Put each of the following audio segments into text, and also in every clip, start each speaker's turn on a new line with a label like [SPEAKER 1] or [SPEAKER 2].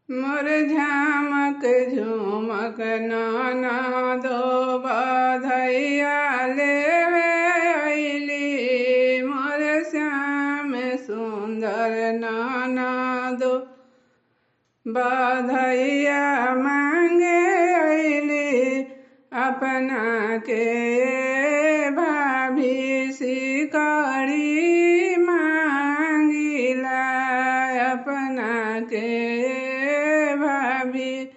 [SPEAKER 1] मोर झामक झुमक नाना दो बधैया लेवे अइली। मोर श्याम सुंदर नाना दो बधैया मांगे अइली। अपना के भाभी सिकड़ी मांगिला। अपना के भाभी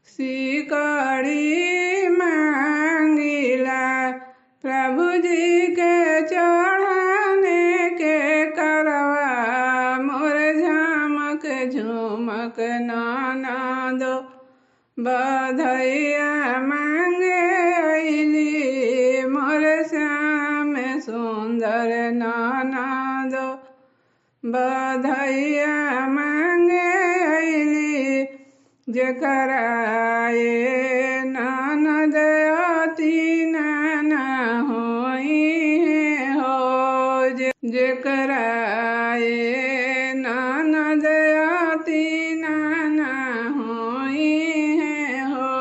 [SPEAKER 1] सिकड़ी मांगिला। प्रभु जी के चढ़ाने के करवा। मोर झामक झुमक नाना दो बधैया मांगे अइली। मोर श्याम सुंदर नाना दो बधैया मांगे अइली। जेकरा ये ननद अति नाना होई हो। जेकरा ये ननद अति नाना होई हो।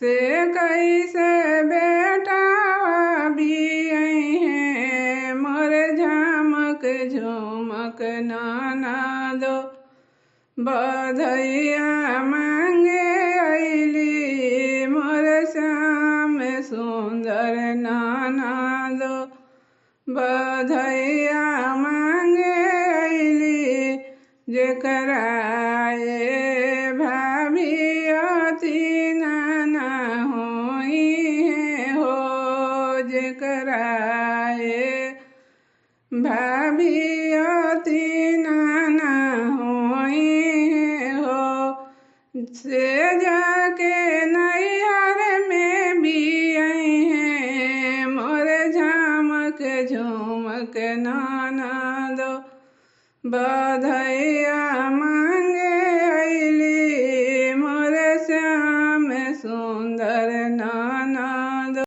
[SPEAKER 1] से कैसे बेटा बियई है। मोर झामक झुमक नाना दो बधैया मांगे अइली। मोर श्याम सुंदर नाना दो बधैया मांगे अइली। जेकरा ये भाभी अति नाना होई हो। जेकरा ये भाभी अति नाना होई हो। से जाके नैहर में बियई है। मोर झामक झुमक नाना दो बधैया मांगे